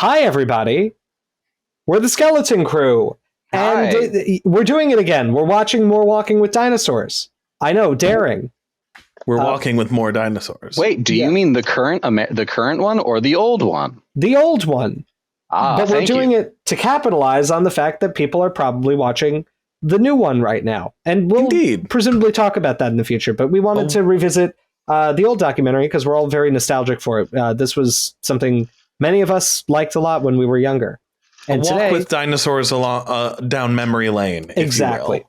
Hi, everybody. We're the Skeleton Crew. Hi. And we're doing it again. We're watching more Walking with Dinosaurs. I know, daring. We're walking with more dinosaurs. Wait, do you mean the current one or the old one? The old one. But we're doing it to capitalize on the fact that people are probably watching the new one right now. And we'll presumably talk about that in the future. But we wanted to revisit the old documentary because we're all very nostalgic for it. This was something many of us liked a lot when we were younger. And a walk today, with dinosaurs along down memory lane. Exactly.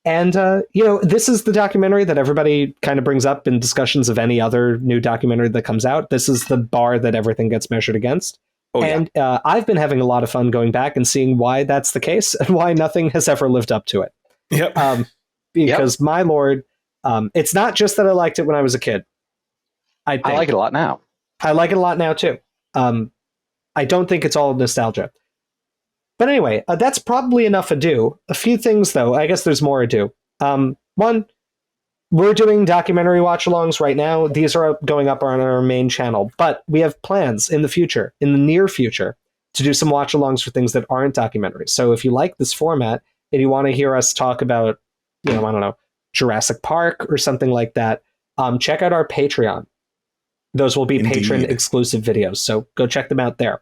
And, this is the documentary that everybody kind of brings up in discussions of any other new documentary that comes out. This is the bar that everything gets measured against. I've been having a lot of fun going back and seeing why that's the case and why nothing has ever lived up to it. Yep. Because, my lord, it's not just that I liked it when I was a kid. I like it a lot now. I like it a lot now, too. I don't think it's all nostalgia. But anyway, that's probably enough ado. A few things, though. I guess there's more ado. One, we're doing documentary watch-alongs right now. These are going up on our main channel. But we have plans in the future, in the near future, to do some watch-alongs for things that aren't documentaries. So if you like this format and you want to hear us talk about, I don't know, Jurassic Park or something like that, check out our Patreon. Those will be patron-exclusive videos, so go check them out there.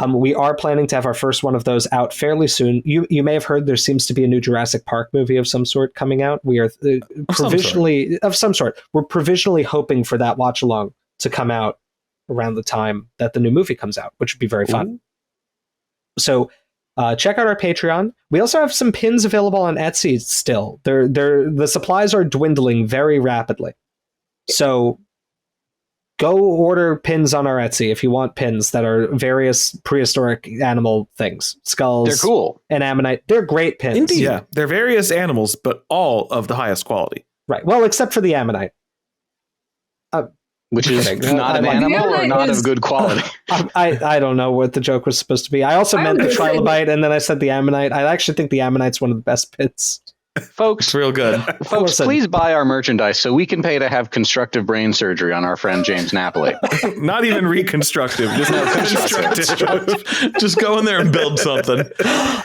We are planning to have our first one of those out fairly soon. You may have heard there seems to be a new Jurassic Park movie of some sort coming out. We are of some sort. We're provisionally hoping for that watch along to come out around the time that the new movie comes out, which would be very fun. So check out our Patreon. We also have some pins available on Etsy still. The supplies are dwindling very rapidly. So go order pins on our Etsy if you want pins that are various prehistoric animal things. Skulls. They're cool. And ammonite. They're great pins. Indeed. Yeah. They're various animals, but all of the highest quality. Right. Well, except for the ammonite. Which is not an animal or not of good quality. I don't know what the joke was supposed to be. I also meant the trilobite, and then I said the ammonite. I actually think the ammonite's one of the best pins. Folks, it's real good. Folks, please buy our merchandise so we can pay to have constructive brain surgery on our friend James Napoli. Not even reconstructive, just constructive. Just go in there and build something.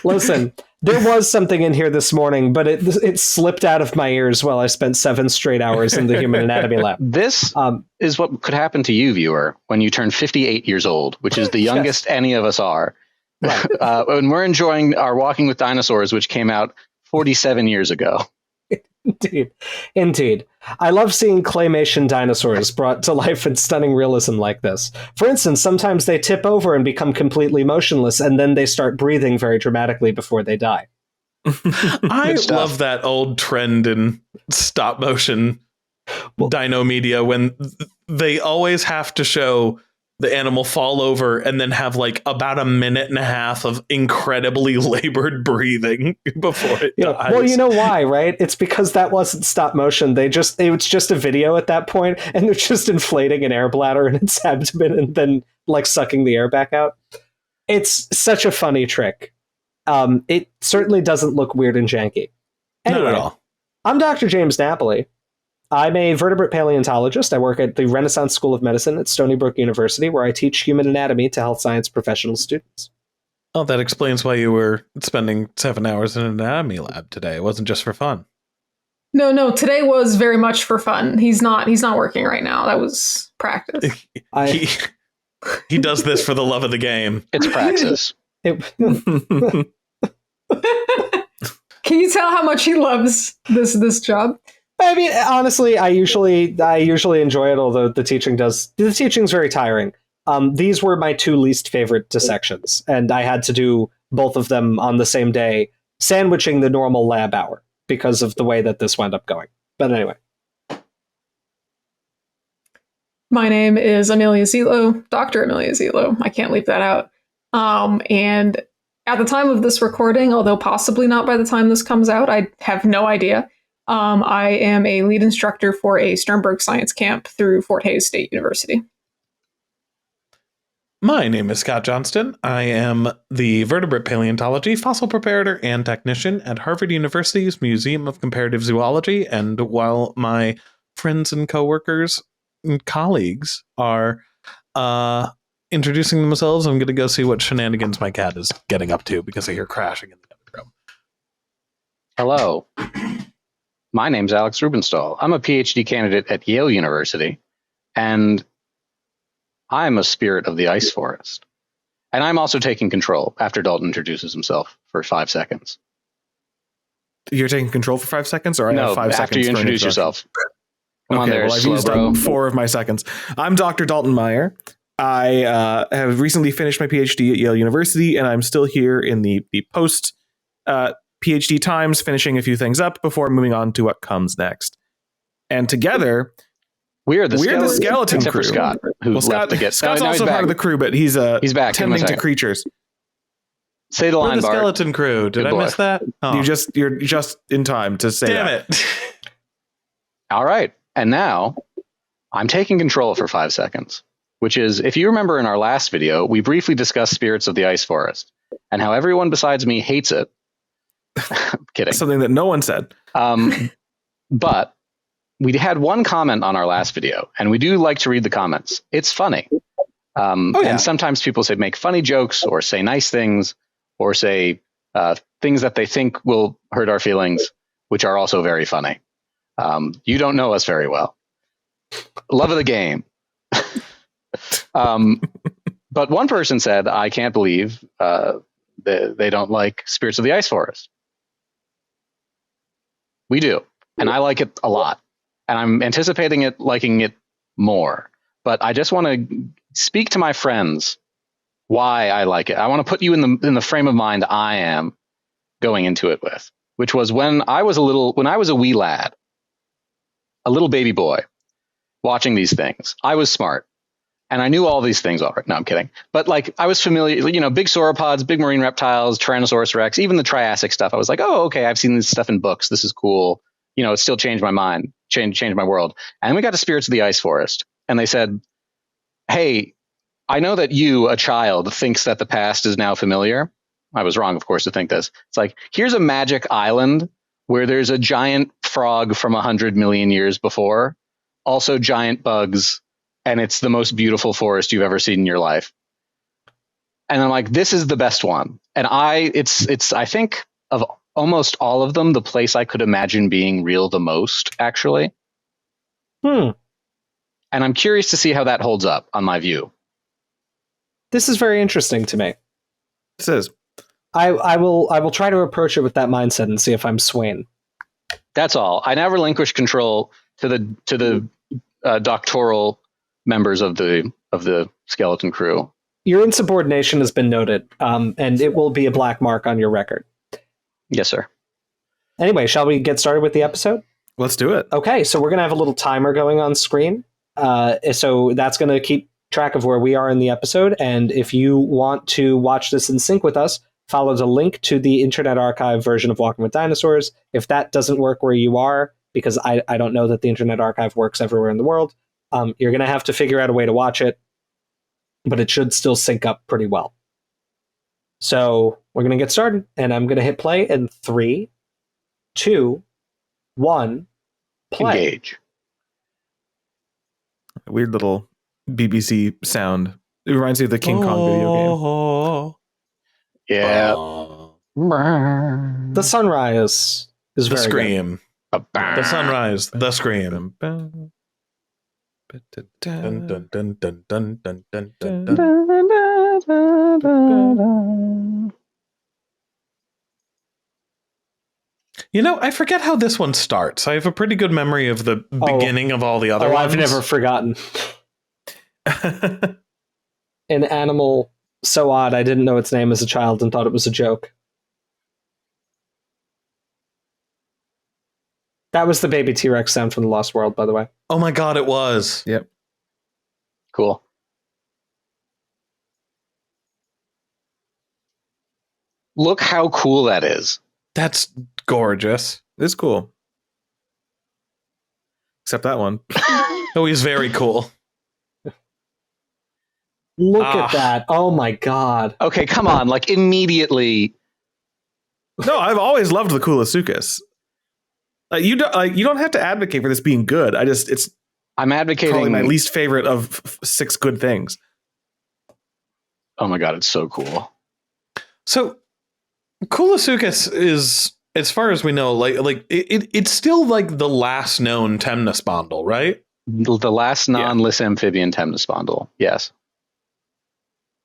Listen, there was something in here this morning, but it slipped out of my ears while I spent 7 straight hours in the Human Anatomy Lab. This is what could happen to you, viewer, when you turn 58 years old, which is the youngest any of us are. Right. When we're enjoying our Walking with Dinosaurs, which came out 47 years ago. Indeed. I love seeing claymation dinosaurs brought to life in stunning realism like this. For instance, sometimes they tip over and become completely motionless, and then they start breathing very dramatically before they die. I love that old trend in stop motion dino media when they always have to show the animal fall over and then have like about a minute and a half of incredibly labored breathing before it dies. Well, you know why, right? It's because that wasn't stop motion. It was just a video at that point, and they're just inflating an air bladder in its abdomen and then like sucking the air back out. It's such a funny trick. It certainly doesn't look weird and janky. Anyway, not at all. I'm Dr. James Napoli. I'm a vertebrate paleontologist. I work at the Renaissance School of Medicine at Stony Brook University, where I teach human anatomy to health science professional students. Oh, that explains why you were spending 7 hours in an anatomy lab today. It wasn't just for fun. No, today was very much for fun. He's not working right now. That was practice. He does this for the love of the game. It's praxis. Can you tell how much he loves this job? I mean, honestly, I usually enjoy it, although the teaching's very tiring. These were my 2 least favorite dissections, and I had to do both of them on the same day, sandwiching the normal lab hour because of the way that this wound up going. But anyway. My name is Amelia Zelo, Dr. Amelia Zelo. I can't leave that out. And at the time of this recording, although possibly not by the time this comes out, I have no idea. I am a lead instructor for a Sternberg science camp through Fort Hays State University. My name is Scott Johnston. I am the vertebrate paleontology fossil preparator and technician at Harvard University's Museum of Comparative Zoology. And while my friends and coworkers and colleagues are introducing themselves. I'm going to go see what shenanigans my cat is getting up to because I hear crashing in the other room. Hello. My name's Alex Rubenstahl. I'm a PhD candidate at Yale University, and I'm a spirit of the ice forest. And I'm also taking control after Dalton introduces himself for 5 seconds. You're taking control for 5 seconds, or I have 5 seconds after you introduce yourself. Come on there, I've used up 4 of my seconds. I'm Dr. Dalton Meyer. I have recently finished my PhD at Yale University, and I'm still here in the post PhD times, finishing a few things up before moving on to what comes next. And together, we're the skeleton crew. For Scott, left to get. Scott's also part of the crew, but he's back tending to creatures. Say the line, Bart. Skeleton crew. Did I miss that? Oh. You're just in time to say Damn that. It. All right. And now I'm taking control for 5 seconds, which is, if you remember in our last video, we briefly discussed spirits of the ice forest and how everyone besides me hates it. Kidding. Something that no one said. But we had one comment on our last video, and we do like to read the comments. It's funny. And sometimes people make funny jokes or say nice things or say things that they think will hurt our feelings, which are also very funny. You don't know us very well. Love of the game. But one person said, I can't believe they don't like Spirits of the Ice Forest. We do. And I like it a lot. And I'm anticipating liking it more. But I just want to speak to my friends why I like it. I want to put you in the frame of mind I am going into it with, which was when I was a wee lad, a little baby boy watching these things. I was smart and I knew all these things already. No, I'm kidding. But I was familiar, big sauropods, big marine reptiles, Tyrannosaurus Rex, even the Triassic stuff. I was like, oh, okay, I've seen this stuff in books. This is cool. It still changed my mind, changed my world. And we got to Spirits of the Ice Forest and they said, hey, I know that you, a child, thinks that the past is now familiar. I was wrong, of course, to think this. It's like, here's a magic island where there's a giant frog from 100 million years before, also giant bugs, and it's the most beautiful forest you've ever seen in your life. And I'm like, this is the best one. And it's I think of almost all of them, the place I could imagine being real the most, actually. And I'm curious to see how that holds up on my view. This is very interesting to me. This is. I will try to approach it with that mindset and see if I'm swaying. That's all. I now relinquish control to the doctoral members of the skeleton crew. Your insubordination has been noted, and it will be a black mark on your record. Yes, sir. Anyway, shall we get started with the episode? Let's do it. Okay, so we're going to have a little timer going on screen. So that's going to keep track of where we are in the episode. And if you want to watch this in sync with us, follow the link to the Internet Archive version of Walking with Dinosaurs. If that doesn't work where you are, because I don't know that the Internet Archive works everywhere in the world, you're going to have to figure out a way to watch it, but it should still sync up pretty well. So we're going to get started, and I'm going to hit play in 3, 2, 1, play. Engage. A weird little BBC sound. It reminds me of the King Kong video game. Yeah. The sunrise is The very scream. Good. The sunrise. The scream. Dun, Dun, dun, dun, dun, dun, dun, dun, dun, dun. I forget how this one starts. I have a pretty good memory of the beginning of all the other ones. I've never forgotten. An animal so odd I didn't know its name as a child and thought it was a joke. That was the baby T-Rex sound from The Lost World, by the way. Oh my god, it was. Yep. Cool. Look how cool that is. That's gorgeous. It's cool. Except that one. Oh, he's very cool. Look at that. Oh my god. Okay, come on. Immediately. No, I've always loved the Koolasuchus. You don't have to advocate for this being good. I'm advocating probably my least favorite of 6 good things. Oh my god, it's so cool. So Koolasuchus is, as far as we know, it's still like the last known temnospondyl, right? The last non-less amphibian temnospondyl. Yes.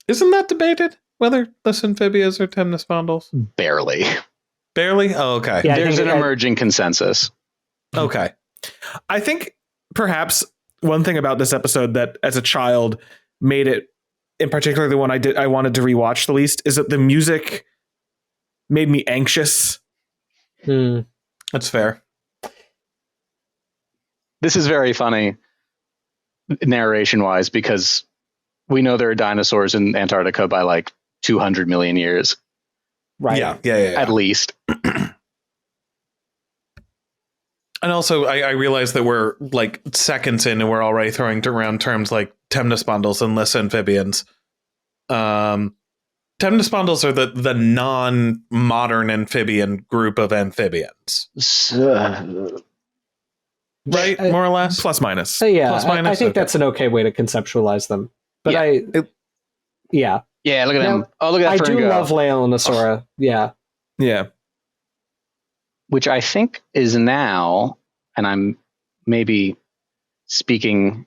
Isn't that debated whether less amphibians are temnospondyls? Barely. Barely? Oh, okay. Yeah, There's an emerging consensus. Okay. I think perhaps one thing about this episode that as a child made it, in particular the one I wanted to rewatch the least, is that the music made me anxious. That's fair. This is very funny narration wise because we know there are dinosaurs in Antarctica by like 200 million years. Right. Yeah. At least. And also, I realize that we're like seconds in and we're already throwing around terms like temnospondyls and less amphibians. Temnospondyls are the non-modern amphibian group of amphibians. Right? More or less? Plus minus. Yeah, Plus minus? I think Okay. that's an okay way to conceptualize them. But Yeah, look at Now, him. Oh, look at that I fern do go. love Leaellynasaura. Yeah. Yeah. Which I think is now, and I'm maybe speaking,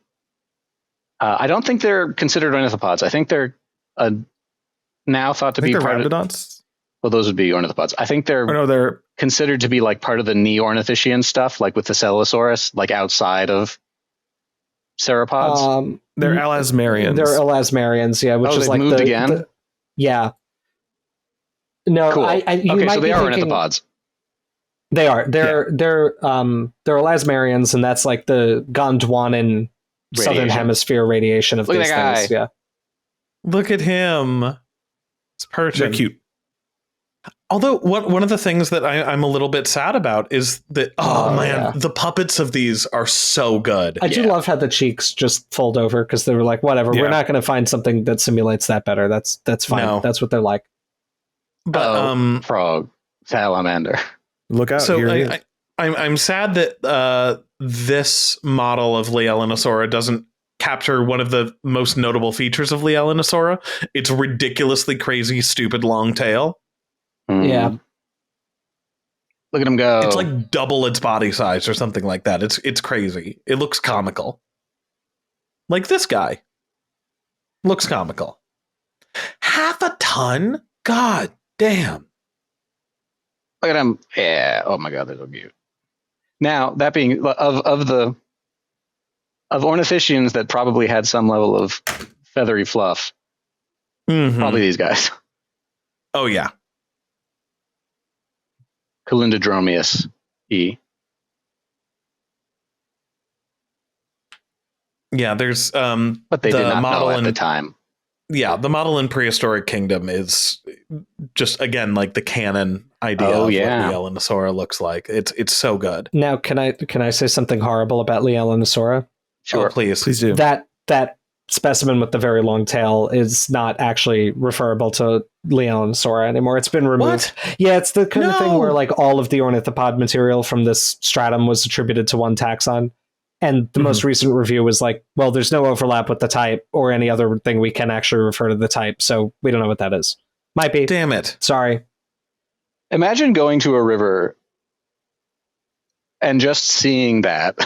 I don't think they're considered ornithopods. I think they're now thought to be part of, raptidons. well, those would be ornithopods. I think they're considered to be like part of the Neornithischian stuff, like with the Allosaurus, like outside of sauropods. They're elasmarians. They're elasmarians, yeah, which is they've like moved again? Yeah. No, Cool. you Okay, might so they be are thinking- ornithopods. They are. They're elasmarians, and that's like the Gondwanan southern Radiation. hemisphere radiation of Look at these that things. guy. Yeah. Look at him. It's They're perching. cute. Although one of the things that I'm a little bit sad about is that, Yeah. the puppets of these are so good. I do love how the cheeks just fold over because they were like, whatever, Yeah. we're not going to find something that simulates that better. That's fine. No. That's what they're like. But Frog, salamander. Look out. so Here it is. I'm sad that this model of Leaellynasaura doesn't capture one of the most notable features of Leaellynasaura. It's ridiculously crazy, stupid long tail. Yeah. Look at him go. It's like double its body size or something like that. It's crazy. It looks comical. Like this guy. Looks comical. Half a ton? God damn. Look at him. Yeah. Oh my god, they're so cute. Now, that being of ornithischians that probably had some level of feathery fluff, probably these guys. Oh yeah. Calundrodromius E. Yeah, there's But they the did not know model at in- the time. yeah, the model in Prehistoric Kingdom is just again like the canon idea Oh, of yeah. what Leaellynasaura looks like. It's so good. Now, can I say something horrible about Leaellynasaura? Sure. Oh, please. Please do. That specimen with the very long tail is not actually referable to Leaellynasaura anymore. It's been removed. What? Yeah, it's the kind of thing No. where like all of the ornithopod material from this stratum was attributed to one taxon. And the most recent review was like, well, there's no overlap with the type or any other thing we can actually refer to the type. So we don't know what that is. Might be. Damn it. Sorry. Imagine going to a river and just seeing that.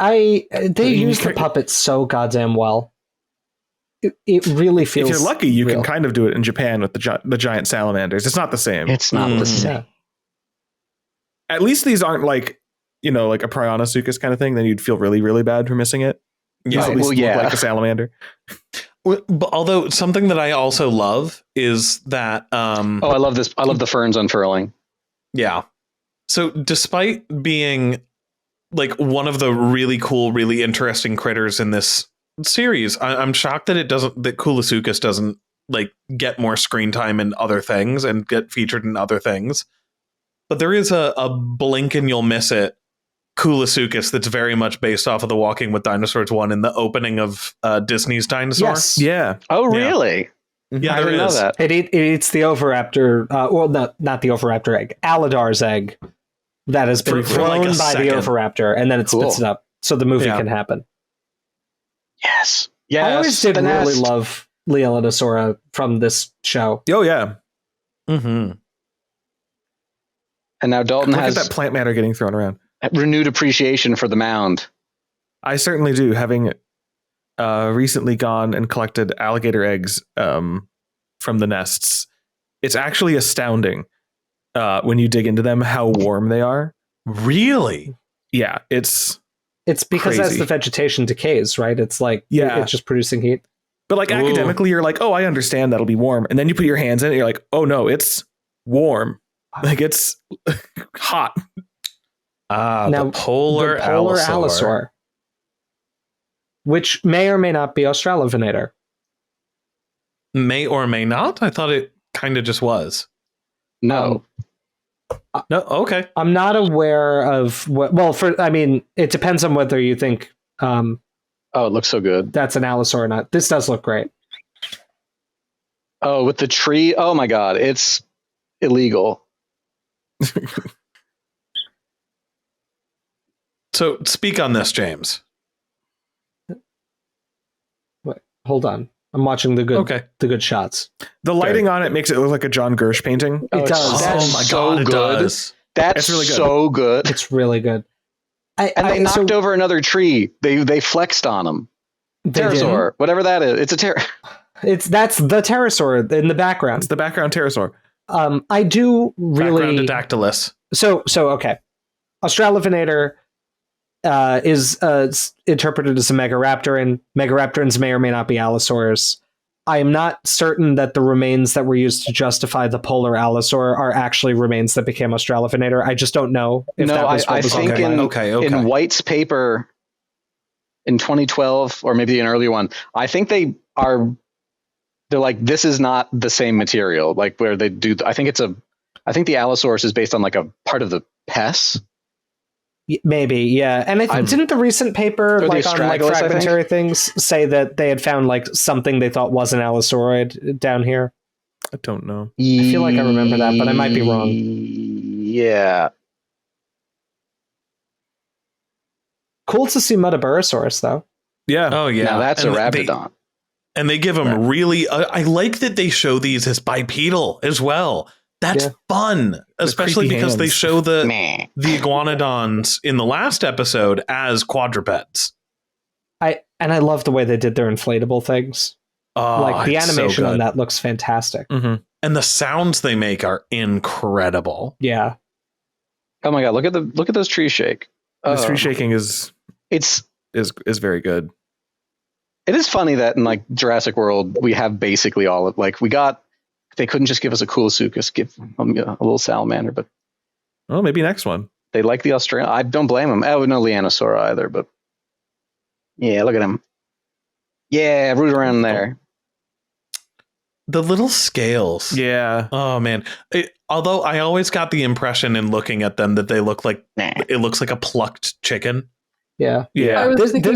They mean, use you the can- puppet so goddamn well. It really feels. If you're lucky, you real. can kind of do it in Japan with the giant salamanders. It's not the same. It's not the same. Yeah. At least these aren't like, like a Prionosuchus kind of thing. Then you'd feel really, really bad for missing it. These Yeah. at least well, look yeah. like a salamander. But although something that I also love is that Oh, I love this. I love the ferns unfurling. yeah. So despite being like one of the really cool, really interesting critters in this series, I'm shocked that Kulasuchus doesn't like get more screen time in other things and get featured in other things. But there is a blink and you'll miss it Kulasuchus that's very much based off of the Walking with Dinosaurs one in the opening of Disney's Dinosaur. Yes. Yeah. Oh, Yeah. really? Yeah, I there didn't know is. that. It eats the Oviraptor, well, not the Oviraptor egg, Aladar's egg that has been For like a thrown by the second. Oviraptor, and then it spits Cool. it up, so the movie Yeah. can happen. Yes. Yes. I always did the really nest. love Leaellynasaura from this show. Oh yeah. Mm-hmm. And now Dalton Look has at that plant matter getting thrown around. renewed appreciation for the mound. I certainly do, having recently gone and collected alligator eggs from the nests. It's actually astounding when you dig into them how warm they are. Really? Yeah, it's because crazy. as the vegetation decays, right? It's like it's just producing heat. But like academically, you're like, oh, I understand that'll be warm, and then you put your hands in it, you're like, oh no, it's warm. Like it's hot. Now, the polar allosaur, which may or may not be autralovenator. May or may not. I thought it kind of just was. No. No. Okay. I'm not aware of what. Well, it depends on whether you think. Oh, it looks so good. That's an allosaur or not. This does look great. Oh, with the tree. Oh my God, it's illegal. So speak on this, James. Wait, hold on. I'm watching the good shots. The lighting on it makes it look like a John Gersh painting. It does. Oh my God, it does. That's really good. So good. It's really good. They knocked over another tree. They flexed on them. Pterosaur, whatever that is. It's a That's the pterosaur in the background. It's the background pterosaur. I do really Background So okay. Australovenator is interpreted as a Megaraptor, and Megaraptorans may or may not be allosaurs. I am not certain that the remains that were used to justify the polar allosaur are actually remains that became Australovenator. I just don't know if that was what was I think in White's paper in 2012, or maybe an earlier one, I think they're like, this is not the same material. Like where they do, I think the allosaurus is based on like a part of the pes. Maybe, yeah. And I think didn't the recent paper like on like fragmentary things say that they had found like something they thought was an allosaurid down here? I don't know. I feel like I remember that, but I might be wrong. Yeah. Cool to see muttaburrasaurus though. Yeah. Oh yeah. Now that's a raptidon. And they give them really. I like that they show these as bipedal as well. That's fun, especially because they show the iguanodons in the last episode as quadrupeds. I love the way they did their inflatable things. Like the animation on that looks fantastic. Mm-hmm. And the sounds they make are incredible. Yeah. Oh my God! Look at those trees shake. This tree shaking is very good. It is funny that in like Jurassic World we have basically all of like we got. They couldn't just give us a Koolasuchus, give a little salamander, but maybe next one. They like the Australian. I don't blame them. Oh, no Leaellynasaura either, but yeah, look at him. Yeah, root around there. The little scales. Yeah. Oh man. Although I always got the impression in looking at them that they look like it looks like a plucked chicken. Yeah. Yeah. I was thinking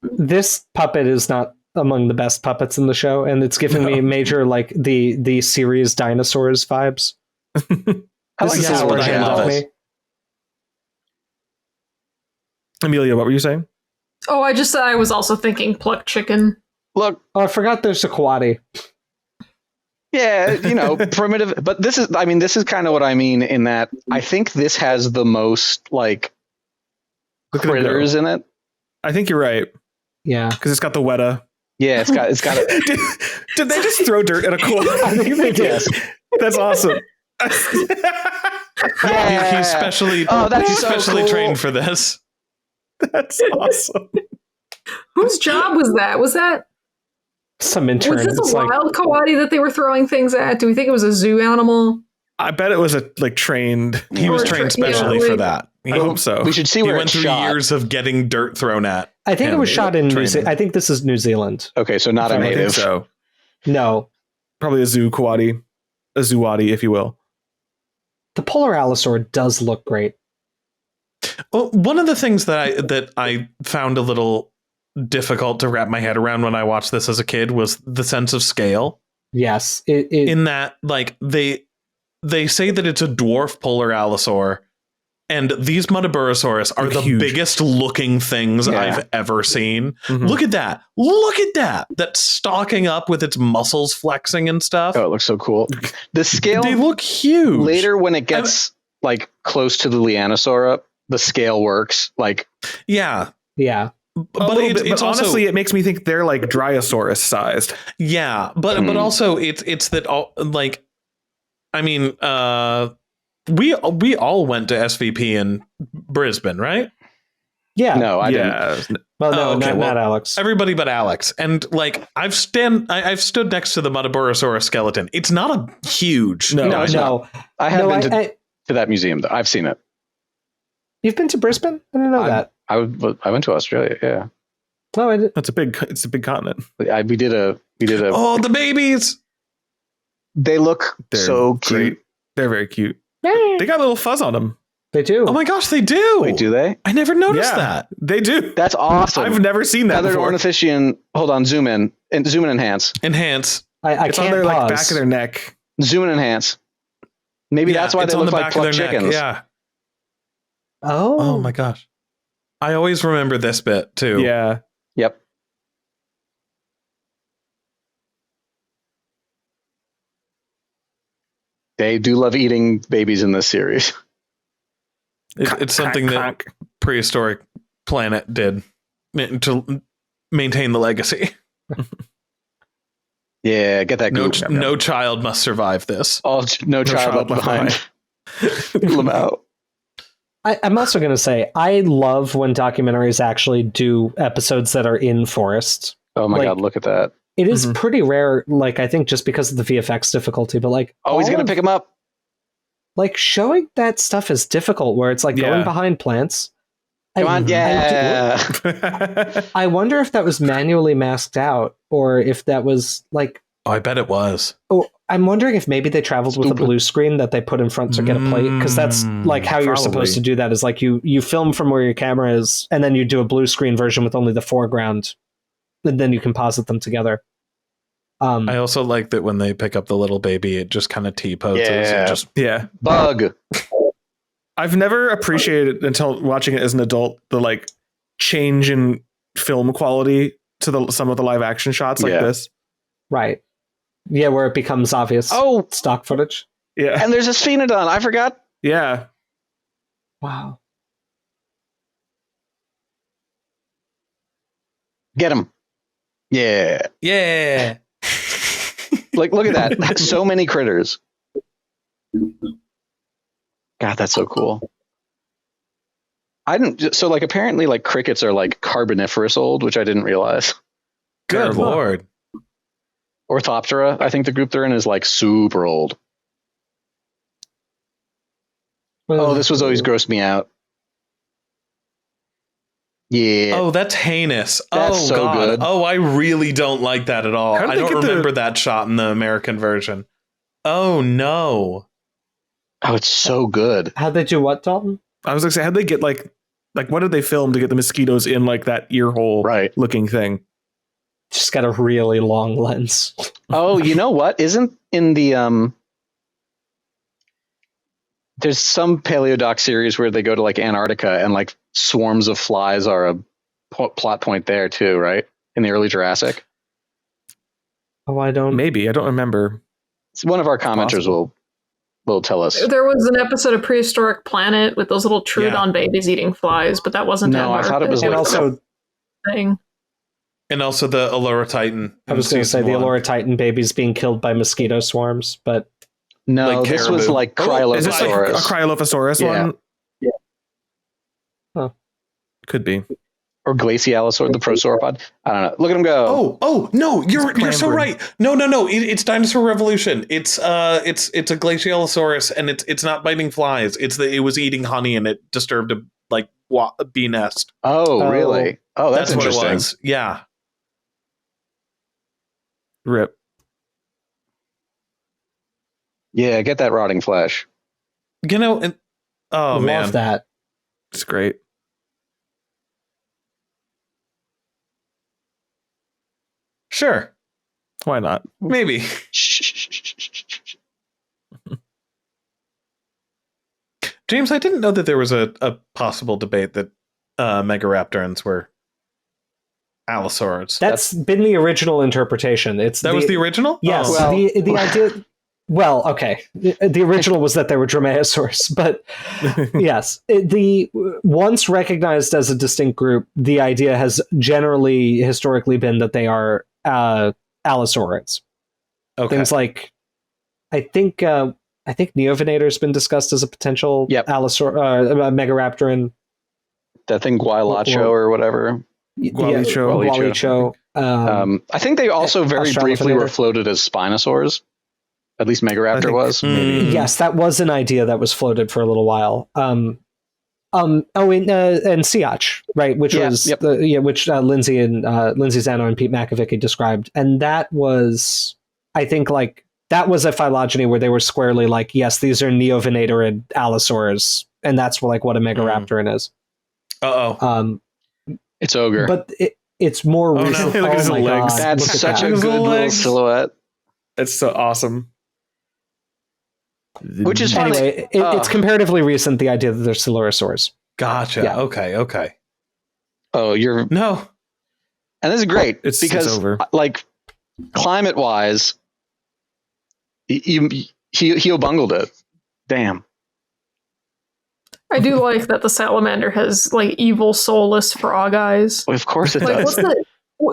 this puppet is not among the best puppets in the show, and it's giving me major like the series Dinosaurs vibes. This is how it handled me. Amelia, what were you saying? Oh, I was also thinking plucked chicken. Look, I forgot there's a quaddy. Yeah, primitive. But this is kind of what I mean in that I think this has the most like critters in it. I think you're right. Yeah, because it's got the weta. Yeah, it's got Did they just throw dirt at a quad? I think they did. That's awesome. Yeah. He's specially cool. trained for this. That's awesome. Whose job was that? Was that some intern? Was this a wild koati that they were throwing things at? Do we think it was a zoo animal? I bet it was a trained. He was trained specially for that. I hope so. We should see where he went through years of getting dirt thrown at. I think it was shot in New Zealand. I think this is New Zealand. Okay, so not a native. So no, probably a zooquati, a zoowati, if you will. The polar allosaur does look great. Well, one of the things that I found a little difficult to wrap my head around when I watched this as a kid was the sense of scale. Yes, in that like they say that it's a dwarf polar allosaur, And these muttaburrasaurus are the huge. biggest looking things I've ever seen. Mhm. Look at that. Look at that. That's stalking up with its muscles flexing and stuff. Oh, it looks so cool. The scale, They look huge. later when it gets like close to the Leaellynasaura, the scale works. Like, yeah. Yeah. But it's also, honestly, it makes me think they're like Dryosaurus sized. yeah, but also it's that all, like, I mean, we all went to SVP in Brisbane, right? Yeah. no, I didn't. Well, no, Oh, okay, not Alex. Everybody but Alex. And like I've stood next to the muttaburrasaurus skeleton. It's not a huge. No, it's No. I have been I, to that museum, though. I've seen it. you've been to Brisbane? I didn't know that. I went to Australia. Yeah, No, I did. It's a big continent. we did a. Oh, the babies. They look They're so great. cute. They're very cute. They got a little fuzz on them. They do. Oh my gosh, they do. Wait, do they? I never noticed that. They do. That's awesome. I've never seen that Feathered before. ornithischian. Hold on, zoom in and enhance. Enhance. I It's can't on their pause. like back of their neck. Zoom and enhance. Maybe Yeah, that's why it's they on look the like back of their plucked neck. chickens. Yeah. Oh. Oh my gosh. I always remember this bit too. Yeah. Yep. They do love eating babies in this series. It's something that prehistoric planet did to maintain the legacy. Yeah, get that goop. No child must survive this. No child left behind. Pull them out. I'm also going to say, I love when documentaries actually do episodes that are in forests. Oh my Like, god, look at that. It is pretty rare, like, I think just because of the VFX difficulty, but like... Oh, he's going to pick him up. Like, showing that stuff is difficult, where it's like going behind plants. Come on, yeah. I wonder if that was manually masked out, or if that was like... Oh, I bet it was. Oh, I'm wondering if maybe they traveled with a blue screen that they put in front to get a plate, because that's like how you're supposed to do that, is like you film from where your camera is, and then you do a blue screen version with only the foreground, and then you composite them together. I also like that when they pick up the little baby, it just kind of T-poses. Yeah. And just Bug. I've never appreciated until watching it as an adult the like change in film quality to some of the live action shots like this. Right. Yeah, where it becomes obvious. Oh, stock footage. Yeah. And there's a sphenodon. I forgot. Yeah. Wow. Get him. Yeah. Yeah. Like, look at that. That's so many critters. God, that's so cool. So like apparently like crickets are like Carboniferous old, which I didn't realize. Good Lord. Orthoptera, I think the group they're in is like super old. Oh, this was always grossed me out. Yeah. Oh, that's heinous. That's so God. good. Oh, I really don't like that at all. How did I they don't get remember that shot in the American version. Oh, no. Oh, it's so good. How'd they do what, Dalton? I was gonna say, how'd they get like what did they film to get the mosquitoes in like that ear hole looking thing? Just got a really long lens. Oh, you know what? Isn't in the there's some paleodoc series where they go to like Antarctica and like swarms of flies are a plot point there too, right? In the early Jurassic. Oh, I don't remember. It's one of our commenters will tell us. There was an episode of Prehistoric Planet with those little Troodon babies eating flies, but that wasn't. No, I thought it was and like also thing. And also the Allura Titan. I was going to say the Allura Titan babies being killed by mosquito swarms, but no, like this was like Cryolophosaurus. Is this like a Cryolophosaurus one? Yeah. Huh. Could be. Or Glacialosaur, the prosauropod. I don't know. Look at him go. Oh no, you're so right. No, it's Dinosaur Revolution. It's a Glacialosaurus, and it's not biting flies. It's that it was eating honey and it disturbed a bee nest. Oh, really? Oh, that's what interesting. it was. Yeah. Rip. Yeah, get that rotting flesh. You know, and, love man, that. It's great. Sure, why not? Maybe. James, I didn't know that there was a possible debate that Megaraptorans were allosaurs. That's been the original interpretation. Was the original? Yes. Oh. Well, the idea. Well, okay. The original was that they were dromaeosaurs, but yes, the once recognized as a distinct group, the idea has generally historically been that they are allosaurids. Okay. Things like, I think Neovenator's been discussed as a potential allosaur, Megaraptoran. That thing Guaylacho or whatever. Gualicho. I think they also very briefly were floated as Spinosaurs. At least Megaraptor was. Maybe. Yes, that was an idea that was floated for a little while. And Siach, right? Which was which Lindsay Zano and Pete McAvicky described, and that was, I think, like that was a phylogeny where they were squarely like, yes, these are Neovenatorid allosaurs, and that's like what a Megaraptoran is. It's ogre, but it's more recent. No. Look at his legs. That's such a good little silhouette. It's so awesome. Which is funny. Anyway, it's comparatively recent, the idea that they're Silurosaurs. Gotcha. Yeah. Okay. Oh, no. And this is great it's because, like, climate-wise, he bungled it. Damn. I do like that the salamander has like evil soulless frog eyes. Well, of course it like, does.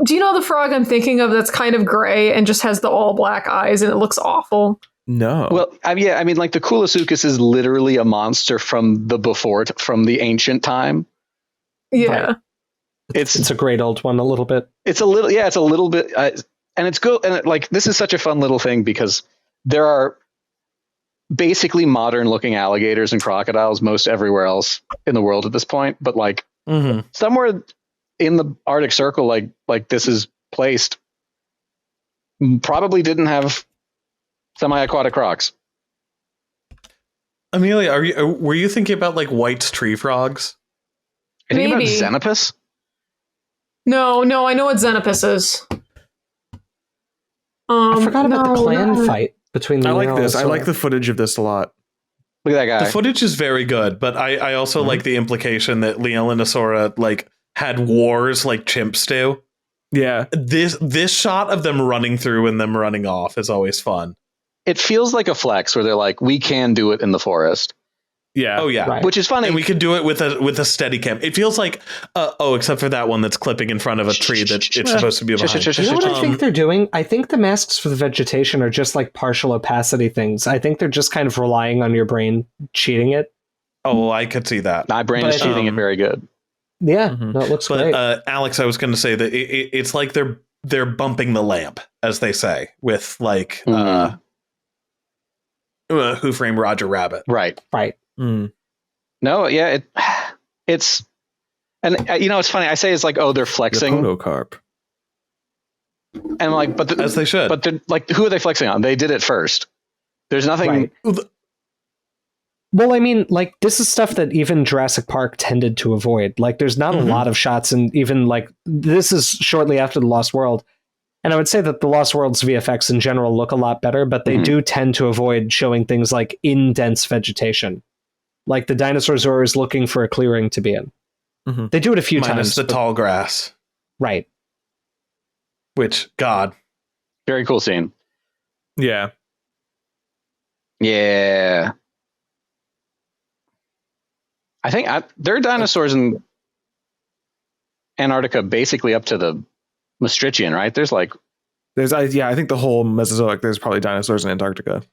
Do you know the frog I'm thinking of that's kind of gray and just has the all black eyes and it looks awful? No. Well, I mean, like the Kulasuchus is literally a monster from the ancient time. Yeah. Right. It's a great old one, a little bit. It's a little bit, and it's good. And like, this is such a fun little thing because there are basically modern looking alligators and crocodiles most everywhere else in the world at this point. But like somewhere in the Arctic Circle, like this is placed, probably didn't have semi-aquatic crocs. Amelia, were you thinking about like White's tree frogs? Are you thinking about Xenopus? No, I know what Xenopus is. I forgot about the clan fight between the I like this. I like the footage of this a lot. Look at that guy. The footage is very good, but I also like the implication that Leaellynasaura like had wars like chimps do. Yeah. This shot of them running through and them running off is always fun. It feels like a flex where they're like, we can do it in the forest. Yeah. Oh yeah. Right. Which is funny. And we could do it with a steady cam. It feels like except for that one that's clipping in front of a tree that it's supposed to be behind. You know what I think they're doing? I think the masks for the vegetation are just like partial opacity things. I think they're just kind of relying on your brain cheating it. Oh, I could see that. My brain is cheating it very good. Yeah, that looks great. Alex, I was going to say that it's like they're bumping the lamp, as they say, with like Who Framed Roger Rabbit. Right. Mm. No, yeah, it's and it's funny. I say it's like, they're flexing. The podocarp. And like, but as they should. But they're like, who are they flexing on? They did it first. There's nothing. Right. Well, I mean, like, this is stuff that even Jurassic Park tended to avoid. Like, there's not a lot of shots, and even like this is shortly after The Lost World. And I would say that The Lost World's VFX in general look a lot better, but they do tend to avoid showing things like in dense vegetation. Like the dinosaurs are always looking for a clearing to be in. Mm-hmm. They do it a few times. The tall grass. Right. Which, God. Very cool scene. Yeah. Yeah. I think there are dinosaurs in Antarctica basically up to the Maastrichtian, right? I think the whole Mesozoic, there's probably dinosaurs in Antarctica.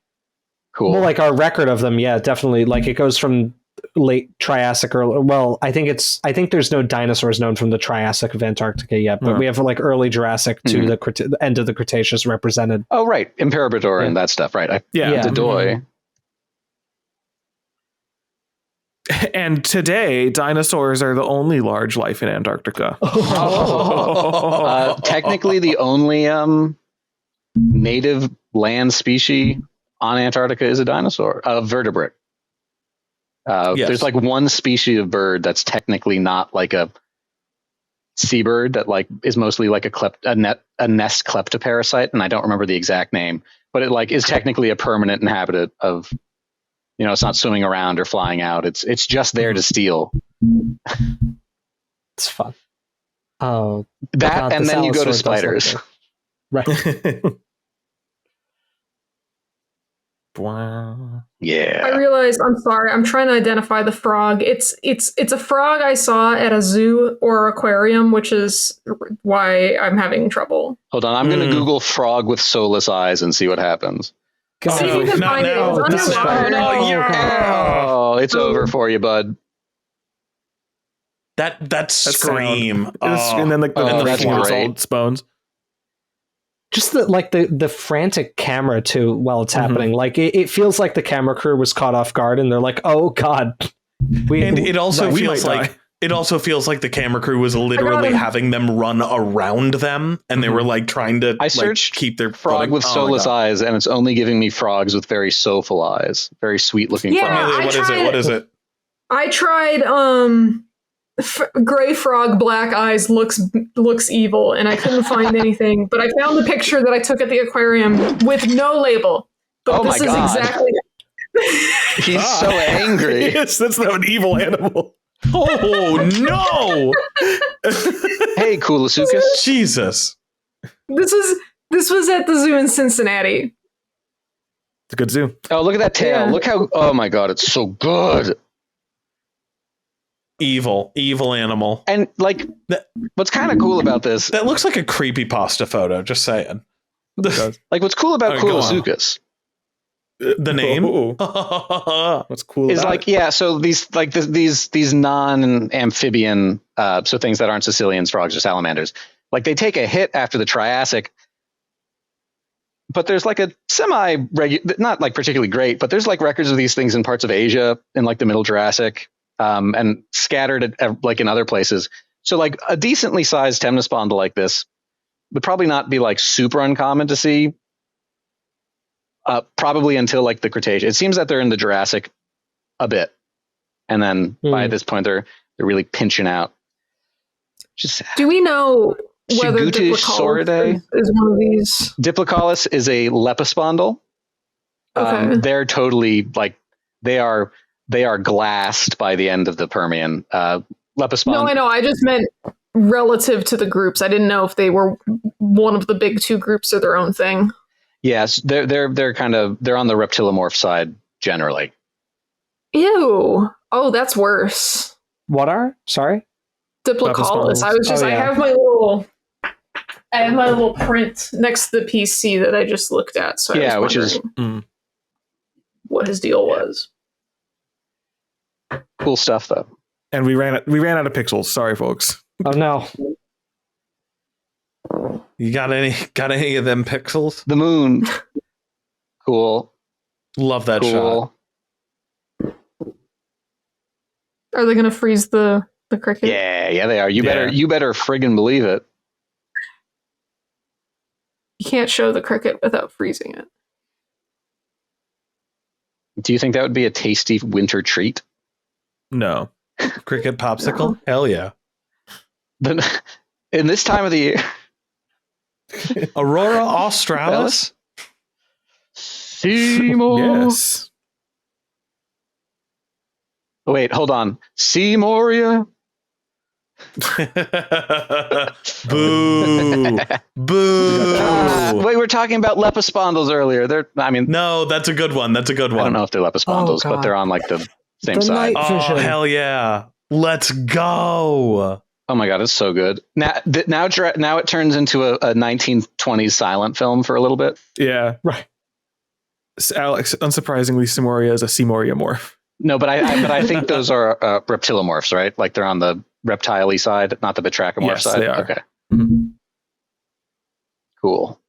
Cool. Well, like our record of them, yeah, definitely. Like it goes from late Triassic I think there's no dinosaurs known from the Triassic of Antarctica yet, but we have like early Jurassic to the end of the Cretaceous represented. Oh, right. Imperabador and that stuff, right? The Doy. And today, dinosaurs are the only large life in Antarctica. Technically, the only native land species on Antarctica is a dinosaur, a vertebrate. Yes. There's like one species of bird that's technically not like a seabird that like is mostly like a nest kleptoparasite, and I don't remember the exact name, but it like is technically a permanent inhabitant of You know, it's not swimming around or flying out. It's just there to steal. It's fun. Oh, That, God, and this then you go to Allosaur does spiders. look good. Right. Yeah. I realized. I'm sorry. I'm trying to identify the frog. It's a frog I saw at a zoo or aquarium, which is why I'm having trouble. Hold on, I'm going to Google frog with soulless eyes and see what happens. God. See if you can not find it. now. It's This is underwater. fun. Oh, yeah. Oh, it's over for you, bud. That scream. And then like the, Oh, that's forms great. all spawns. Just the frantic camera too while it's happening. Like it feels like the camera crew was caught off guard and they're like, "Oh God." And it also we feels might like die. it also feels like the camera crew was literally him. having them run around them, and they were like trying to I searched keep their frog footing. with Oh my soulless God. eyes, and it's only giving me frogs with very soulful eyes. Very sweet looking Yeah. frogs. Amelia, I what is it? tried- What is it? I tried gray frog black eyes looks evil, and I couldn't find anything, but I found the picture that I took at the aquarium with no label. But Oh this my is God. exactly He's so angry. Yes, that's not an evil animal. Oh no! Hey, Kulasuchus. Jesus! this was at the zoo in Cincinnati. It's a good zoo. Oh, look at that tail. Yeah. Look how, oh my God, it's so good. Evil animal. And like, what's kind of cool about this, That looks like a creepypasta photo. Just saying. like what's cool about Oh, go on. Kulasuchus The name. Oh, what's cool is about like, yeah, so these non-amphibian, so things that aren't Sicilians, frogs, or salamanders, like they take a hit after the Triassic, but there's like a not like particularly great, but there's like records of these things in parts of Asia in like the Middle Jurassic, and scattered like in other places. So like a decently sized temnospondyl like this would probably not be like super uncommon to see. Probably until like the Cretaceous. It seems that they're in the Jurassic a bit, and then by this point they're really pinching out. Just Do we know whether Shigutusauridae? Diplocalus is one of these? Diplocalus is a lepispondyle. Okay. They're totally like they are glassed by the end of the Permian. Lepispondyle. No, I know. I just meant relative to the groups. I didn't know if they were one of the big two groups or their own thing. Yes, they're kind of they're on the reptilomorph side generally. Ew. Oh, that's worse. What are? Sorry? Diplocalus. I was just. Oh, I yeah. have my little print next to the PC that I just looked at. So Yeah, I was which is- wondering what his deal was. Cool stuff though. And we ran out of pixels. Sorry, folks. Oh no. You got any of them pixels? The moon. Cool. Love that shot. Cool. Are they going to freeze the cricket? Yeah, they are. You Yeah. better friggin' believe it. You can't show the cricket without freezing it. Do you think that would be a tasty winter treat? No. Cricket popsicle? Hell yeah. Then in this time of the year. Aurora australis? Seymour. Yes. Wait, hold on. Seymoria. Boo. Boo. Wait, we were talking about lepispondals earlier. No, that's a good one. That's a good I one. don't know if they're lepispondals, Oh, but God. they're on like the same The side. night- Oh, Vision. hell yeah. Let's go. Oh my God, it's so good. Now it turns into a 1920s silent film for a little bit. Yeah. Right. Alex, unsurprisingly, Seymoria is a Seymoria morph. No, but I think those are reptilomorphs, right? Like they're on the reptile-y side, not the batrachomorph Yes, side. they are. Okay, Mhm. cool.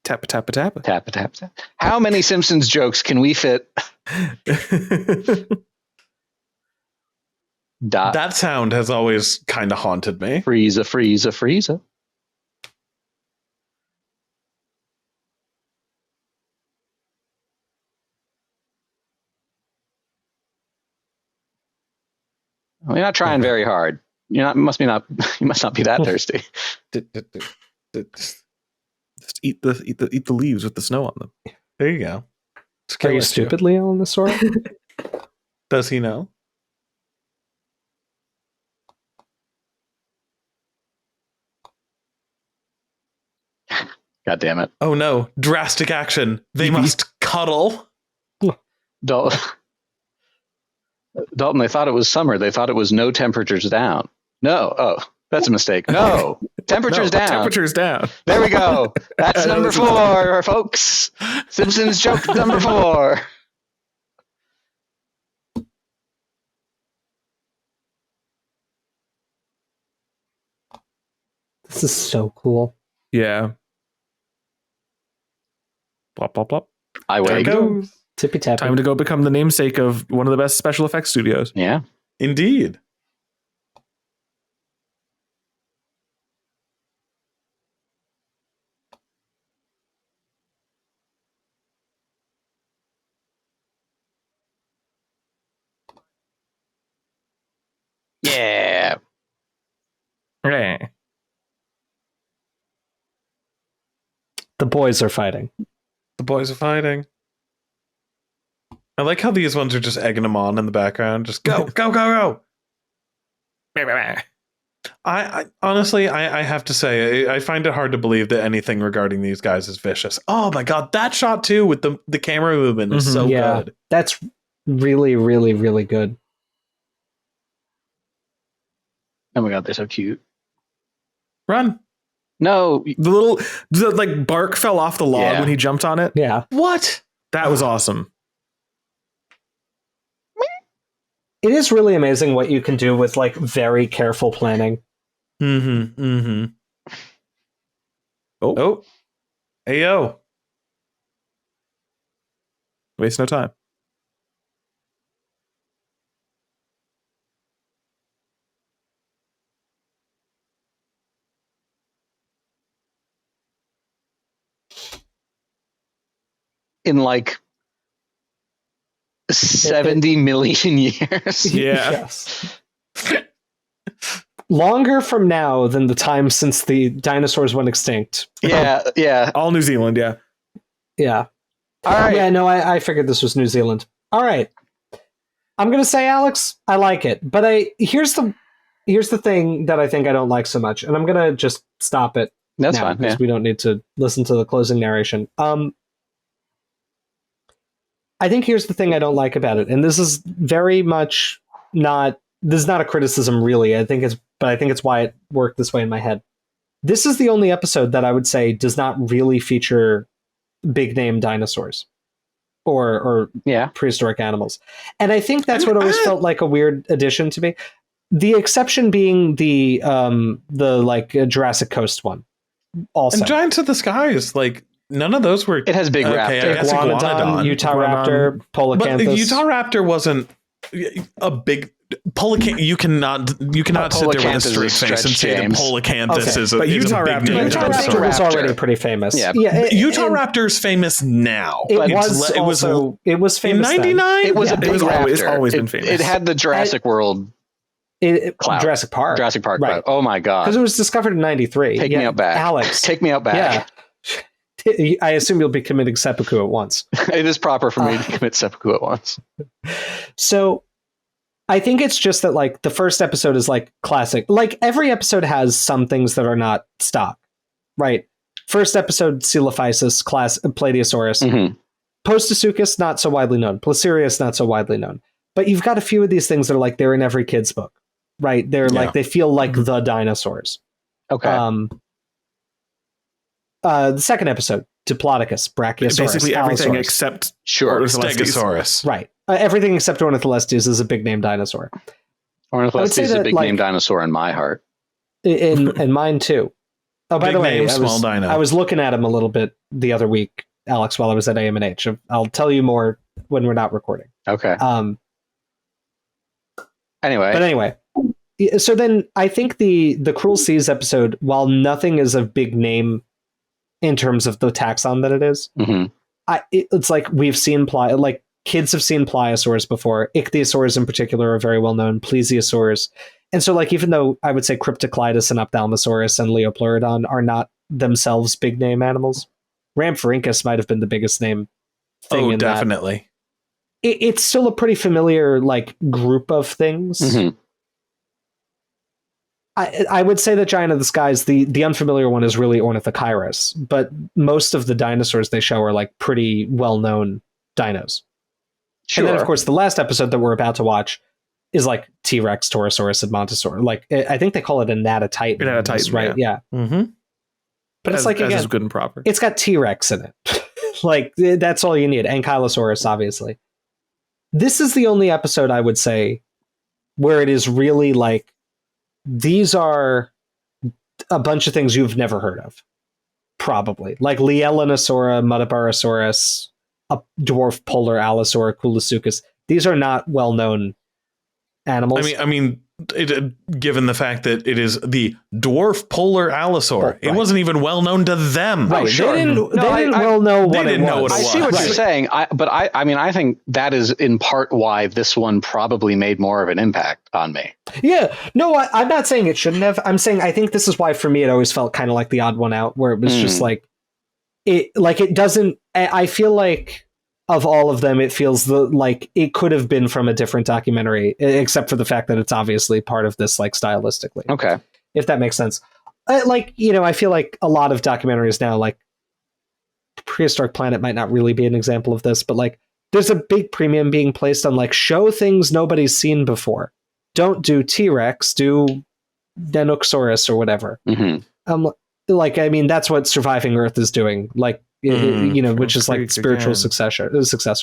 Tappa, tappa, tappa. Tap, tap, tap. How many Simpsons jokes can we fit? Dot. That sound has always kind of haunted me. Frieza, Frieza, Frieza. Well, you're not trying very hard. You must not be that thirsty. Just eat the leaves with the snow on them. There you go. Are you stupid, Leaellynasaura? Does he know? God damn it. Oh no, drastic action. They must cuddle. Dalton, they thought it was summer. They thought it was no temperatures down. No. Oh, that's a mistake. No. Temperatures down. Temperatures down. There we go. That's number 4, folks. Simpsons joke number 4. This is so cool. Yeah. Plop, plop, plop. I There it wait. goes. Tippy tappy. Time to go become the namesake of one of the best special effects studios. Yeah. Indeed. Yeah. Yeah. The boys are fighting. The boys are fighting. I like how these ones are just egging them on in the background. Just go, go, go, go. I honestly, I have to say, I find it hard to believe that anything regarding these guys is vicious. Oh my god, that shot too with the camera movement is so good. That's really, really, really good. Oh my god, they're so cute. Run. No. The like bark fell off the log when he jumped on it. Yeah. What? That was awesome. It is really amazing what you can do with like very careful planning. Mm-hmm. Mm-hmm. Oh. Hey yo. Waste no time. In like 70 million years. Yeah. Yes. Longer from now than the time since the dinosaurs went extinct. Yeah, yeah. All New Zealand, yeah. Yeah. All right. Yeah, no, I figured this was New Zealand. All right. I'm going to say, Alex, I like it. But here's the thing that I think I don't like so much. And I'm going to just stop it That's now fine. because Yeah. we don't need to listen to the closing narration. I think here's the thing I don't like about it. And this is very much this is not a criticism really. I think it's why it worked this way in my head. This is the only episode that I would say does not really feature big name dinosaurs or prehistoric animals. And I think that's what always felt like a weird addition to me. The exception being the like Jurassic Coast one. Also. And Giants of the Skies, like none of those were. It has big raptor. I guess Iguanodon, Utahraptor, Polacanthus. But Utahraptor wasn't a big. You cannot sit there with a straight face and say that Polacanthus is a big name Utahraptor dinosaur. was already pretty famous. Yeah. Utahraptor's famous now. It was famous in '99. It was a big raptor. It's always been famous. It had the Jurassic World. Jurassic Park. Jurassic Park. Right. Oh my god. Because it was discovered in '93. Take me out back. Alex. Take me out back. Yeah. I assume you'll be committing seppuku at once. It is proper for me to commit seppuku at once. So I think it's just that like the first episode is like classic. Like every episode has some things that are not stock, right? First episode, Coelophysis, class Plateosaurus. Mm-hmm. Postosuchus, not so widely known. Placerius, not so widely known. But you've got a few of these things that are like they're in every kid's book, right? They're like they feel like the dinosaurs. Okay. The second episode, Diplodocus, Brachiosaurus, Basically everything Allosaurus. except Stegosaurus. Right. Everything except Ornitholestes is a big name dinosaur. Ornitholestes is a big name dinosaur in my heart. In mine too. Oh, by Big the way, name, small dino. I was looking at him a little bit the other week, Alex, while I was at AMH. I'll tell you more when we're not recording. Okay. Anyway, so then I think the Cruel Seas episode, while nothing is a big name in terms of the taxon that it is, it's like we've seen kids have seen pliosaurs before. Ichthyosaurs in particular are very well known. Plesiosaurs. And so like even though I would say Cryptocleidos and Ophthalmosaurus and Leopleurodon are not themselves big name animals, Rhamphorhynchus might have been the biggest name thing. Oh, definitely. It's still a pretty familiar like group of things. Mm-hmm. I would say that Giant of the Skies, the unfamiliar one is really Ornithochirus, but most of the dinosaurs they show are like pretty well-known dinos. Sure. And then, of course, the last episode that we're about to watch is like T-Rex, Torosaurus, and Montosaur. Like, I think they call it a Natatitan. Natatitan, right? Yeah. Mm-hmm. But it's like, again, is good and proper. It's got T-Rex in it. Like, that's all you need. Ankylosaurus, obviously. This is the only episode, I would say, where it is really like, these are a bunch of things you've never heard of. Probably. Like Leaellynasaura, muttaburrasaurus, a dwarf polar allosaur, Kulasuchus. These are not well-known animals. I mean, given the fact that it is the dwarf polar allosaur, Right. it wasn't even well known to them. Right. sure. They didn't well know what it was. I see what you're saying, but I think that is in part why this one probably made more of an impact on me. Yeah. No, I'm not saying it shouldn't have. I'm saying I think this is why for me it always felt kind of like the odd one out, where it was just like it doesn't. I feel like of all of them, it feels like it could have been from a different documentary, except for the fact that it's obviously part of this, like, stylistically. Okay. If that makes sense. Like, you know, I feel like a lot of documentaries now, like Prehistoric Planet might not really be an example of this, but like there's a big premium being placed on like show things nobody's seen before. Don't do T-Rex, do Dinosaurus or whatever. Mm-hmm. Like, I mean, that's what Surviving Earth is doing. Like, you know, which is like spiritual successor,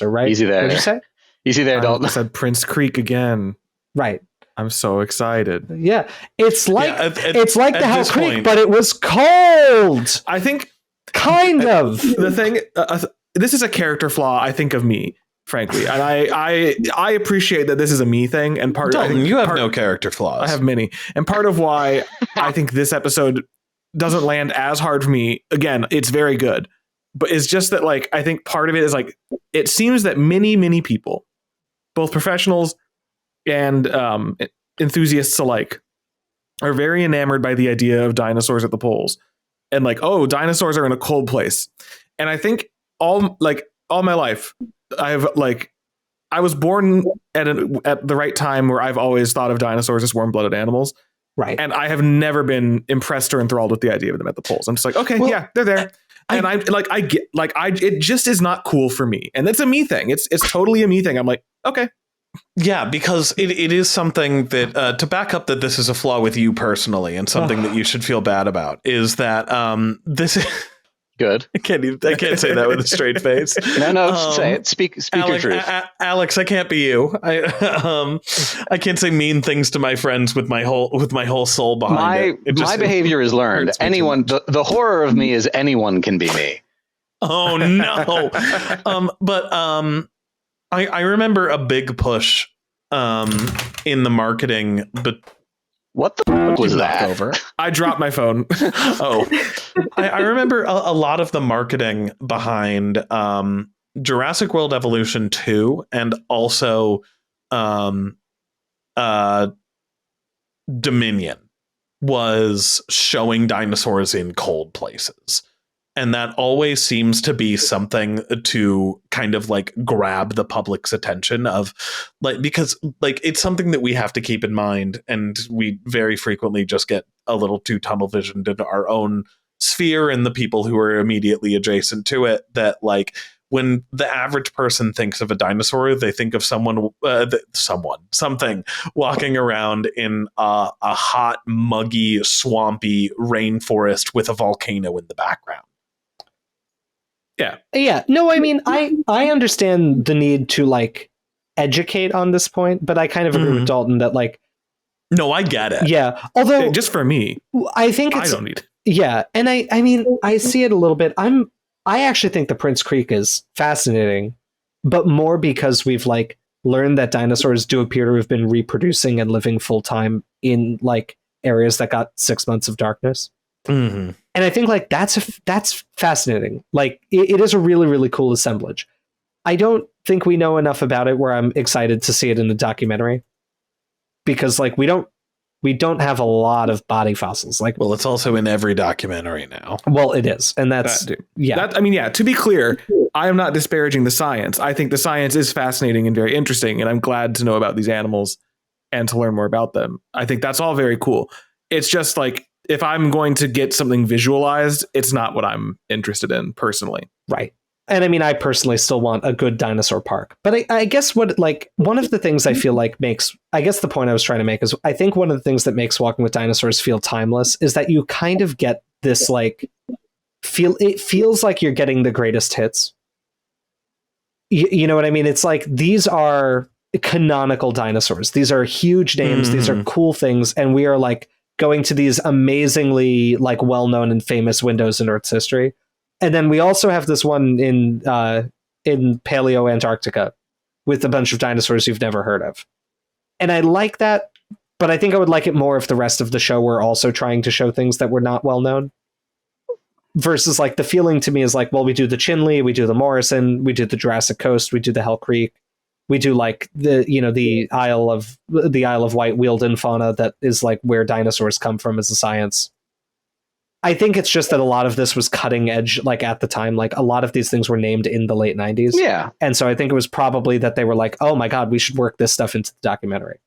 right? Easy there. What'd you say? Easy there, Dalton. I said Prince Creek again. Right. I'm so excited. Yeah. It's like it's like the Hell Creek, point, but it was cold. I think kind of the thing. This is a character flaw, I think, of me, frankly, and I appreciate that this is a me thing. And Dalton, you have no character flaws. I have many, and part of why I think this episode doesn't land as hard for me. Again, it's very good. But it's just that, like, I think part of it is, like, it seems that many people, both professionals and enthusiasts alike, are very enamored by the idea of dinosaurs at the poles. And, like, oh, dinosaurs are in a cold place. And I think all my life, I was born at the right time where I've always thought of dinosaurs as warm-blooded animals. Right. And I have never been impressed or enthralled with the idea of them at the poles. I'm just like, okay, yeah, they're there. And it just is not cool for me. And that's a me thing. It's totally a me thing. I'm like, okay. Yeah, because it is something that, to back up that this is a flaw with you personally and something that you should feel bad about, is that this is... Good. I can't say that with a straight face. No, say it. Speak Alex, your truth. Alex, I can't be you. I can't say mean things to my friends with my whole soul behind it. My behavior is learned. Anyone, the horror of me is anyone can be me. Oh no. I remember a big push in the marketing, but what the fuck was that? Over? I dropped my phone. Oh, I remember a lot of the marketing behind Jurassic World Evolution 2 and also Dominion was showing dinosaurs in cold places. And that always seems to be something to kind of like grab the public's attention of, like, because like it's something that we have to keep in mind. And we very frequently just get a little too tunnel visioned into our own sphere and the people who are immediately adjacent to it, that like when the average person thinks of a dinosaur, they think of something walking around in a hot, muggy, swampy rainforest with a volcano in the background. Yeah. No, I mean, I understand the need to like educate on this point, but I kind of agree with Dalton that like, no, I get it. Yeah. Although just for me, I think I don't need it. Yeah. And I mean, I see it a little bit. I actually think the Prince Creek is fascinating, but more because we've like learned that dinosaurs do appear to have been reproducing and living full time in like areas that got 6 months of darkness. Mm-hmm. And I think like that's fascinating. Like it is a really, really cool assemblage. I don't think we know enough about it where I'm excited to see it in the documentary, because like we don't have a lot of body fossils. Like, well, it's also in every documentary now. Well, it is. And that's, I mean, yeah, to be clear, I am not disparaging the science. I think the science is fascinating and very interesting, and I'm glad to know about these animals and to learn more about them. I think that's all very cool. It's just like, if I'm going to get something visualized, it's not what I'm interested in personally. Right. And I mean, I personally still want a good dinosaur park. But I guess one of the things I feel like I guess the point I was trying to make is, I think one of the things that makes Walking with Dinosaurs feel timeless is that you kind of get this like, it feels like you're getting the greatest hits. You know what I mean? It's like, these are canonical dinosaurs. These are huge names. These are cool things. And we are like going to these amazingly like well-known and famous windows in Earth's history. And then we also have this one in Paleo Antarctica with a bunch of dinosaurs you've never heard of. And I like that, but I think I would like it more if the rest of the show were also trying to show things that were not well known. Versus like, the feeling to me is like, well, we do the Chinle, we do the Morrison, we do the Jurassic Coast, we do the Hell Creek, we do like the Isle of Wight Wealden fauna that is like where dinosaurs come from as a science. I think it's just that a lot of this was cutting edge, like at the time, like a lot of these things were named in the late 90s. Yeah. And so I think it was probably that they were like, oh my God, we should work this stuff into the documentary.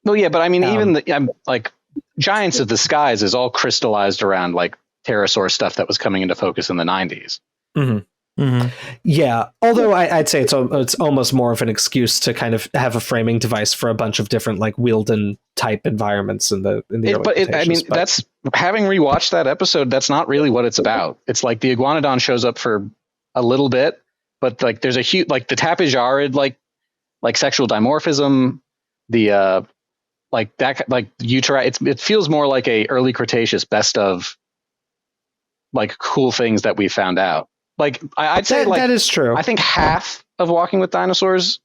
Well, yeah, but I mean, even like Giants of the Skies is all crystallized around like pterosaur stuff that was coming into focus in the 90s. Yeah, although I'd say it's almost more of an excuse to kind of have a framing device for a bunch of different like Wealden type environments in the that's having rewatched that episode, that's not really what it's about. It's like the iguanodon shows up for a little bit, but like there's a huge, like the tapijarid like sexual dimorphism, the like that, like uteri, it feels more like a early Cretaceous best of like cool things that we found out. Like I'd say that is true. I think half of Walking with Dinosaurs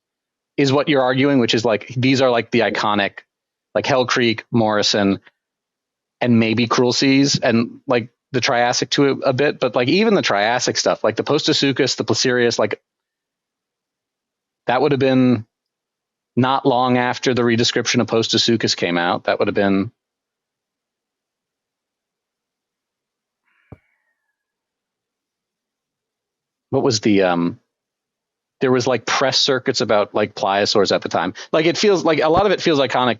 is what you're arguing, which is like, these are like the iconic, like Hell Creek, Morrison, and maybe Cruel Seas, and like the Triassic to a bit. But like even the Triassic stuff, like the Postosuchus, the Placerius, like that would have been not long after the redescription of Postosuchus came out. That would have been what was the there was like press circuits about like pliosaurs at the time. Like it feels like a lot of it feels iconic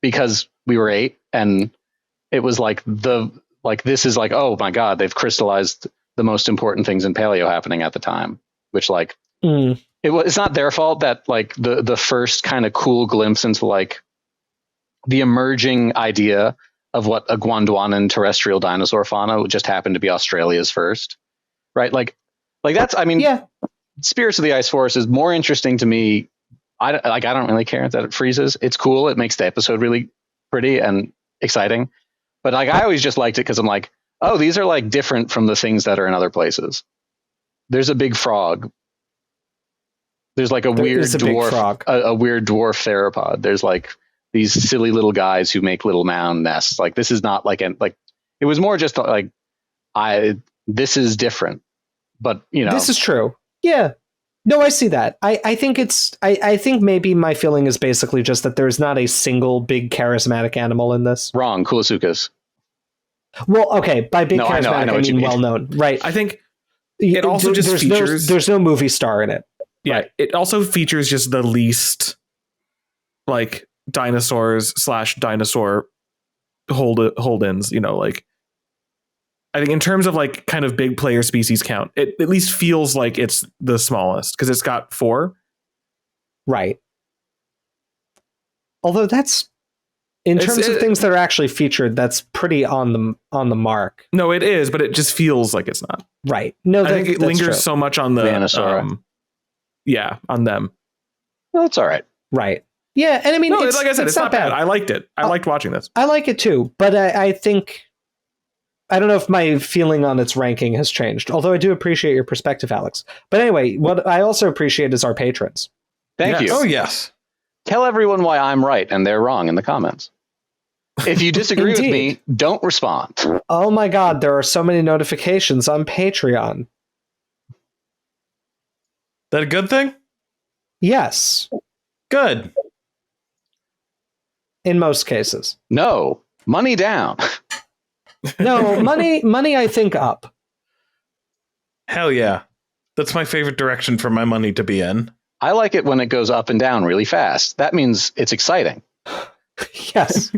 because we were 8 and it was like this is like, oh my God, they've crystallized the most important things in paleo happening at the time, which like it's not their fault that like the first kind of cool glimpse into like the emerging idea of what a Gondwanan terrestrial dinosaur fauna just happened to be Australia's first, right? Like that's, I mean, yeah. Spirits of the Ice Forest is more interesting to me. I don't really care that it freezes. It's cool. It makes the episode really pretty and exciting. But like, I always just liked it because I'm like, oh, these are like different from the things that are in other places. There's a big frog. There's like a weird dwarf theropod. There's like these silly little guys who make little mound nests. Like this is not like it was more just like this is different. But you know, this is true. Yeah. No, I see that. I think I think maybe my feeling is basically just that there's not a single big charismatic animal in this. Wrong. Koolasuchus. Well, okay. By big charismatic, I mean well known. Right. I think it also just features... There's no movie star in it. Yeah. Right. It also features just the least like dinosaurs / dinosaur hold-ins, you know, like I think in terms of like kind of big player species count, it at least feels like it's the smallest because it's got 4. Right. Although that's in terms of things that are actually featured, that's pretty on the mark. No, it is, but it just feels like it's not. Right. No, I think it lingers so much on the Dinosaur. On them. Well, that's all right. Right. Yeah, and I mean, like I said, it's not bad. I liked it. I liked watching this. I like it too, but I think. I don't know if my feeling on its ranking has changed, although I do appreciate your perspective, Alex. But anyway, what I also appreciate is our patrons. Thank you. Oh, yes. Tell everyone why I'm right and they're wrong in the comments. If you disagree with me, don't respond. Oh my God, there are so many notifications on Patreon. That a good thing? Yes. Good. In most cases. No. Money down. No, money I think up. Hell yeah. That's my favorite direction for my money to be in. I like it when it goes up and down really fast. That means it's exciting. Yes.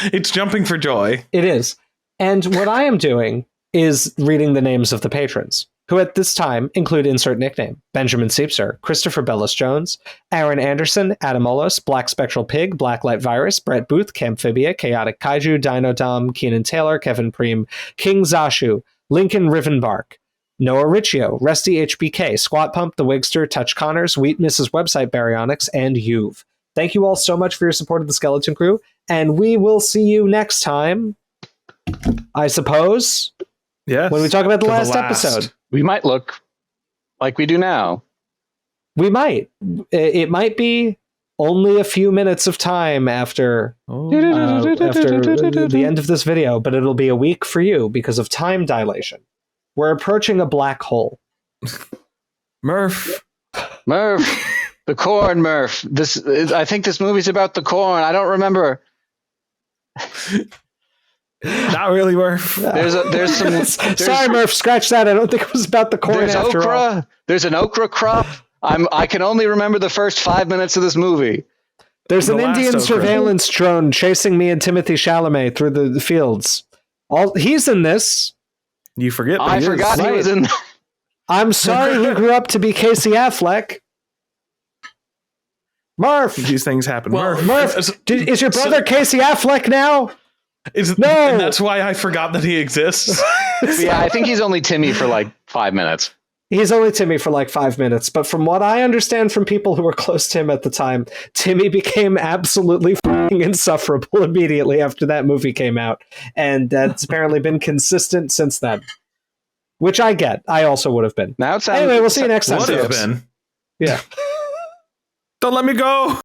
It's jumping for joy. It is. And what I am doing is reading the names of the patrons, who at this time include insert nickname: Benjamin Seepser, Christopher Bellis-Jones, Aaron Anderson, Adam Olos, Black Spectral Pig, Blacklight Virus, Brett Booth, Camphibia, Chaotic Kaiju, Dino Dom, Keenan Taylor, Kevin Preem, King Zashu, Lincoln Rivenbark, Noah Riccio, Rusty HBK, Squat Pump, The Wigster, Touch Connors, Wheat Mrs. Website Baryonyx, and You've. Thank you all so much for your support of the Skeleton Crew, and we will see you next time, I suppose. Yes. When we talk about the last episode. We might look like we do now. We might. It might be only a few minutes of time after the end of this video, but it'll be a week for you because of time dilation. We're approaching a black hole. Murph. The corn, Murph. I think this movie's about the corn. I don't remember. Not really, Murph. There's some. Sorry, Murph. Scratch that. I don't think it was about the corn. There's after okra. all. There's an okra crop. I can only remember the first 5 minutes of this movie. There's an The last Indian okra. surveillance drone chasing me and Timothy Chalamet through the fields. He's in this. You forget. I forgot he was in. I'm sorry he grew up to be Casey Affleck. Murph. These things happen. Well, Murph. Is your brother Casey Affleck now? No. And that's why I forgot that he exists. Yeah, I think he's only Timmy for like 5 minutes. He's only Timmy for like 5 minutes, but from what I understand from people who were close to him at the time, Timmy became absolutely f***ing insufferable immediately after that movie came out, and that's apparently been consistent since then. Which I get. I also would have been. Now it sounds. Anyway, we'll see you next time. Would have been. Yeah. Don't let me go.